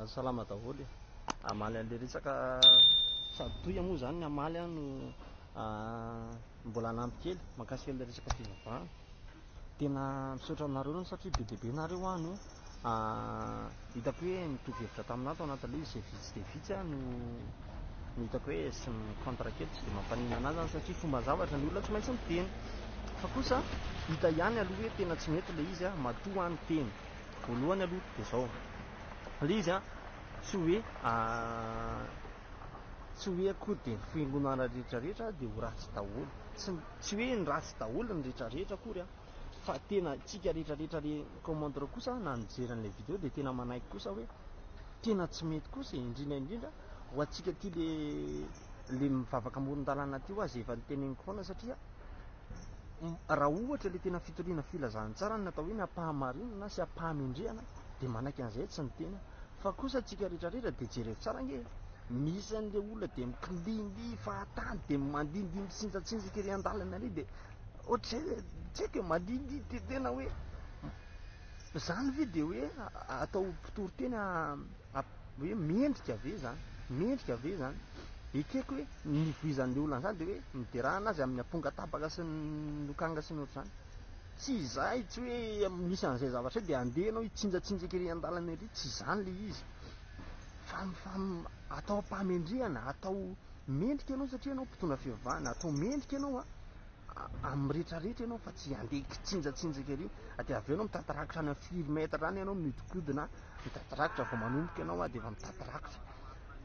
salama daholo amaly an'le resaka sady toy moa zany ny amaly no mbola anampy kely makasika an'le resaka fivavahana tena misaotra aminareo no satria be deaibe nareo any hitako hoe mitovy hevitra taminahy tao anatin'ilay izy izay vitsy dia vitsy no hitako hoe sy micontre kely tsy dia mampanina anazy zany satria fomba zavatra ny olona tsy maintsy miteny fa kosa hita ihany aloha hoe tena tsy mety ilay izy matoa ny teny voalohany aloha dia izao ilay izy tsy hoe akory dia ny fiangonana rehetrarehetra dia ho ratsy daholo tsy hoe ny ratsy daholo ny rehetrarehetra akory fa tena tsika rehetrarehetra commandeur kosa na nijery an'ilay vidéo dia tena manaiky kosa hoe tena tsy mety kosa indrindra ho antsika ty le mivavaka amoron-dalàna ty ho azy efa niteneniko foana satria raha ohatra le tena fitoriana filazahany tsara ny natao hoe ny ampahamarinana na sy ampahamendrehana dia manaiky an'izay tsy nitena fa kosa tsika rehetrarehetra dia jereo tsara nge misy an'le olona dia mikiliny fahatany dia mandindiny tsinjatsinjaka ery an-dalana ary dia ohatr'izay tsy haiko hoe mandindy tena hoe zany ve dia hoe atao mpitory-teny hoe mendrika ve zany ekeko hoe nivoizan'le olona zany dia hoe miderahana azy amin'ny amponga tabaka sy ny lokanga sy ny ohatr'izany tsy izay tsy hoe misy an'izay zavatra dia andehanao hitsinjatsinjaka ery an-dalana ery tsy izany le izy fa atao ampahamendrehana atao mendrika ianao satria ianao mpitondra fivavahana atao mendrika ianao amin'ny rehetrarehetra ianao fa tsy andeha kitsinjatsinjaka ery dia avy eo ianao mitatirakitra any amin'ny 5 mètre any ianao miodikodina mitatirakitra vao manomboka ianao dia efa mitatirakitra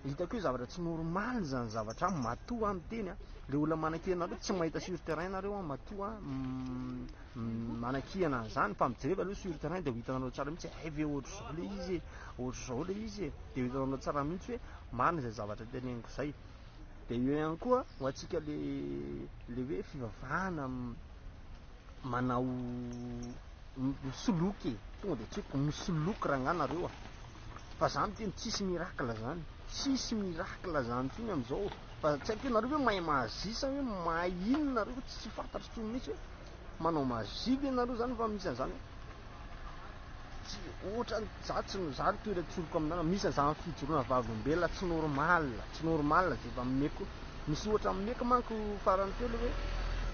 hitako hoe zavatra tsy normaly zany zavatra matoa amin'ny teny le olona manakihana nareo tsy mahita sur terrain nareo matoa manakihana an'izany fa mijereva aloha sur terrain dia ho hitanareo tsara mihitsy ve ohatr'izao le izy dia ho hitanareo tsara mihitsy hoe marina izay zavatra teneniko izay dia eo ihany koa ho antsika le hoe fivavahana manao misoloky tonga dia tsy hoe misoloky raha ngana nareo fa zany teny tsisy miracle zany tsiny amin'izao fa tsy haiko hoe nareo hoe mahay mazisa hoe mahay inona nareo tsy fantatro tsony mihitsy hoe manao mazie ve nareo zany fa misy an'izany ohatra za toera tsoroko aminana misy an'izany fijoroana vavolombelona tsy normal zay efa mimeko misy ohatra mimeko manko farany telo hoe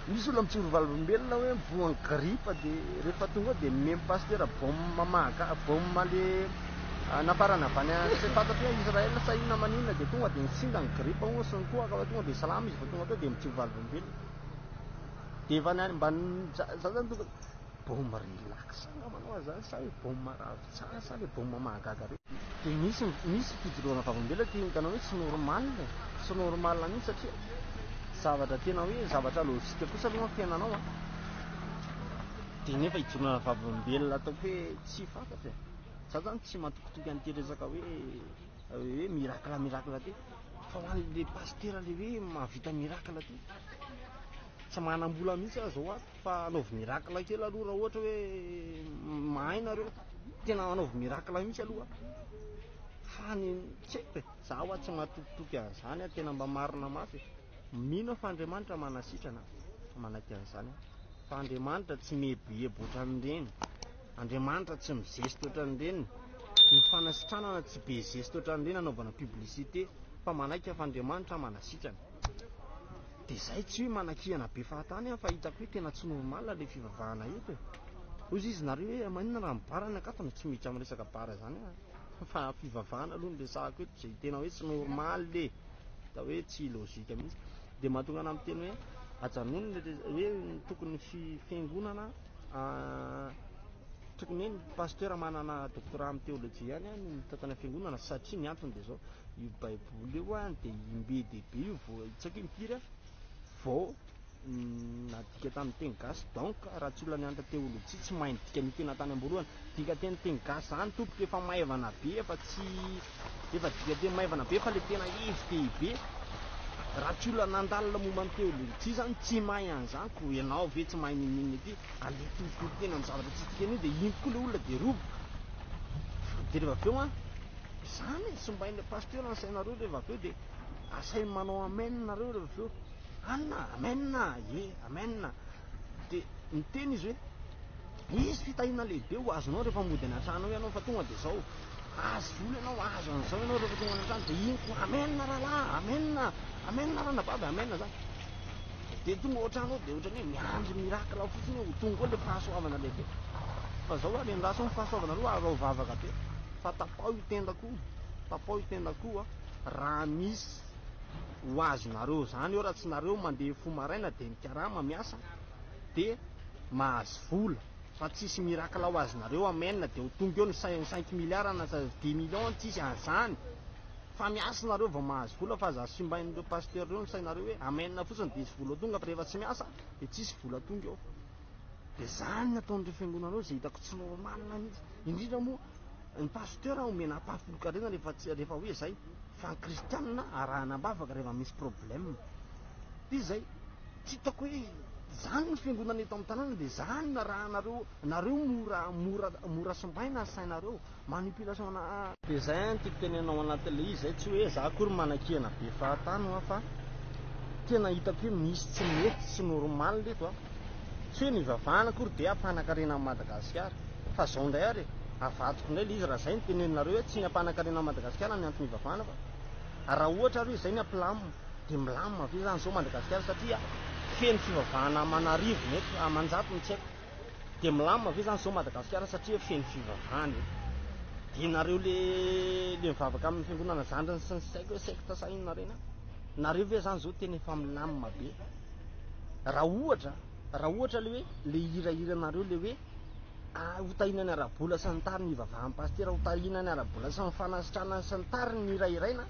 misy olona mijoro vavolombelona hoe voany gripa dia rehefa tonga dia memy pasteur bomma le nafarana avy any tsy fantatro hoe Israel sa inona maninona dia tonga dia nisinda ny gripa moa sy ny koa ka tonga dia salama izy vao tonga tao dia mijoro vavolombelona dia efa mba za zany tonga bomma relax manao azany sa hoe bomma ravitsara sa le bomma mahagaga reo dia misy fijoroana vavolombelona tia hitanao hoe tsy normal mihitsy satria zavatra tena hoe zavatra lozika kosa aloha ny fiainanao dia nefa hijoroana vavolombelona ataoko hoe tsy fantatra za zany tsy matokitoky an'ity resaka hoe miracle ty fa ho an'le pasteur le hoe mahavita miracle ty tsy manam-bola mihitsy zao fa anaovy miracle kely aloha raha ohatra hoe mahay nareo tena anaovy miracle mihitsy aloha fa tsy haiko za hoa tsy matokitoky an'izany tena mba marina mafy mino fa Andriamanitra manasitrana manaky an'izany fa Andriamanitra tsy mihebohebo ohatran'ireny Andriamanitra tsy mizesty ohatran'ireny ny fanasitranana tsy be zesty ohatran'ireny anaovana publicité fa manaiky fa Andriamanitra manasitrana dia izay tsy hoe manakihana be fahatany fa hitako hoe tena tsy normal le fivavahana eto ozy izy nareo hoe maninona raha mibarana akatona tsy miditra amin'ny resaka bara zany fa fivavahana aloha ny resahako eto zay tena hoe tsy normal le da hoe tsy lozika mihitsy dia mahatonga ana amin'ny teny hoe ajanony hoe tokony fiangonana tokony hoe ny pasteur manana doctorat amin'ny théologie any no mitatana fiangonana satria ny antony dia izao io baiboly io dia imbe dehibe io vao itsaky mipiry vao nadika tamin'ny teny gasy donc raha tsy olona nianatra théologie tsy mahay nidika ny tena tany am-boalohany dika teny gasy zany tompoka efa maivana be efa dika teny maivana be fa le tena izy dehibe raha tsy olona nandalina momba ny théologie zany tsy mahay an'izany ko ianao ve tsy mahay ninina ity ale tontolo tena ny zavatra tsy tika an'iny dia iny koa le olona dia roboka dia rehefa avy eo zany sombain'le pasteur ny sainareo rehefa avy eo dia asay manao amen nareo rehefa avy eo amen dia miteny izy hoe izy fitahina lehibe ho azonao rehefa mody any an-trano ianao fa tonga dia izao azo vola ianao azo an'izao ianao rehefa tonga any an-trano de iny ko amenna rahalahy amenna rana baba amenna zany de tonga ao an-trano ao de ohatrany hoe miandry mirakla fotsiny ho tonga ao le fahasoavana lehibe fa zao any an-dasa ny fahasoavana aloha arao vavaka be fa tapao itendako raha misy ho azonareo zany eo raha tsy nareo mandeha fo maraina de mikarama miasa de mahazo vola fa tsisy mirakla ho azonareo amenna de ho tonga eo ny 5 milliards na 10 millions tsisy an'izany fa miasa nareo vao mahazo vola fa aza simbain'ireo pasteur reo ny sainareo hoe amenna fotsiny de isy vola tonga fa rehefa tsy miasa de tsisy vola tonga eo de zany nataon'ireo fiangonanareo zay hitako tsy normal mihitsy indrindra moa ny pasteur omena ampahafolokarena rehefa hoe zay fa ny kristianina arahanam-bavaka rehefa misy problème de zay tsy hitako hoe zany ny fiangonana eto amin'ny tanàna de zany nareo mora simbaina ny sainareo manipulation de zay ny tiako tenenao anatin'le izy zay tsy hoe za akory manakihana be fahatany fa tena hitako hoe misy tsy mety sy normal leto tsy hoe nivavahana akory de ampanankarena amin'ny Madagasikara fa zao ndray ary avadiko indray le izy raha zay ny teneninareo hoe tsy ny ampanankarena amin'ny Madagasikara ny antony ivavahana fa raha ohatra ary hoe zay ny ampilamo de milamina ve zany zao Madagasikara satria feno fivavahana Manarivo mety Amanjato ny tsy haiko de milamina ve zany zao Madagasikara satria feno fivavahana de nareo le mivavaka amin'ny fiangonana zandriny sy ny saiko hoe secte sa inona reny nareo ve zany zao tena efa milamina be raha ohatra le hoe le hirahira-nareo le hoe hotahinany ara-bola sy ny tariny ivavahan'ny pasteur hotahinany ara-bola sy ny fanasitrana sy ny tariny ny hirahiraina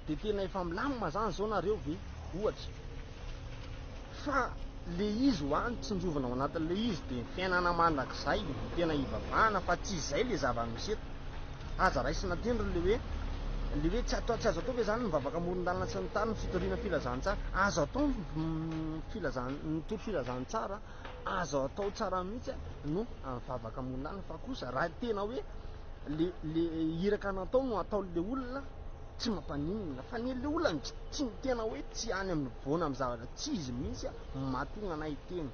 de tena efa milamina zany zao nareo ve ohatra fa le izy hoany tsy njovana ao anatin'le izy de fiainana mandrakizay tena ivavahana fa tsy izay le zava-misy eto aza raisina tendry le hoe tsy azo atao ve zany mivavaka amoron-dalana sy ny tariny fitoriana filazantsara azo atao nitoro filazantsara azo atao tsara mihitsy no mivavaka amoron-dalana fa kosa raha tena hoe le iraka natao no atao le olona tsy mampaninina fa nyle olona tsy tena hoe tsy any amin'ny voana amin'ny zavatra tsy izy mihitsy mahatonga anay teny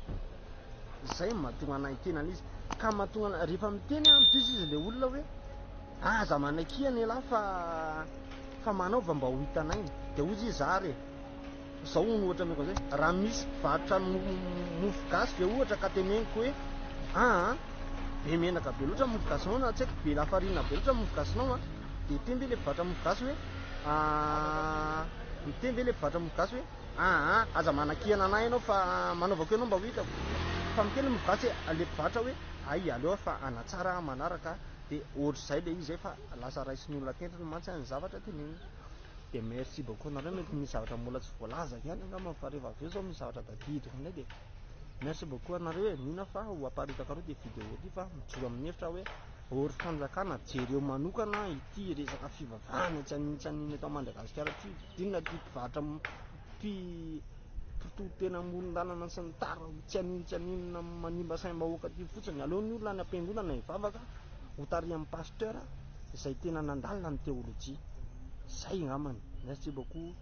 zay mahatonga anay tena izy ka mahatonga rehefa miteny am'tizy izy le olona hoe aza manakihany lahy fa manaova mba ho hitanay de ozy izy zary zao no ohatra meko zay raha misy varotra mofo gasy ve ohatra ka teneniko hoe be menaka be loatra mofo gasinao na tsy haiko be lafarina be loatra mofo gasinao de teny ve le mpivarotra mofo gasy hoe miteny ve le mpivarotra mofo gasy hoe aza manakihana anay ianao fa manaovako ianao mba ho hitako fa miteny le mofo gasy le mpivarotra hoe ay aleo fa anatsara manaraka de ohatr'izay le izy fa lasa raisin'ny olona tentrany mantsy ny zavatra teneniny de merci beaucoup nareo mety misy zavatra mbola tsy voalaza ihany angamba fa rehefa avy eo zao misy zavatra tadidiko aminay de merci beaucoup anareo hoe nina fa ho aparitaka areo de vidéo ty fa mijoro amin'ny hevitra hoe ory fanjakana jereo manokana ity resaka fivavahana tsy aniny atao Madagasikara ty dinona ty mpivarotra mpitotena amoron-dalana sy ny tara tsy aninona manimba saim-bahoaka ty fotsiny aleon'ny olona ny ampiangonana hivavaka ho tarihan'ny pasteur izay tena nandalina ny théologie zay ngamany merci beaucoup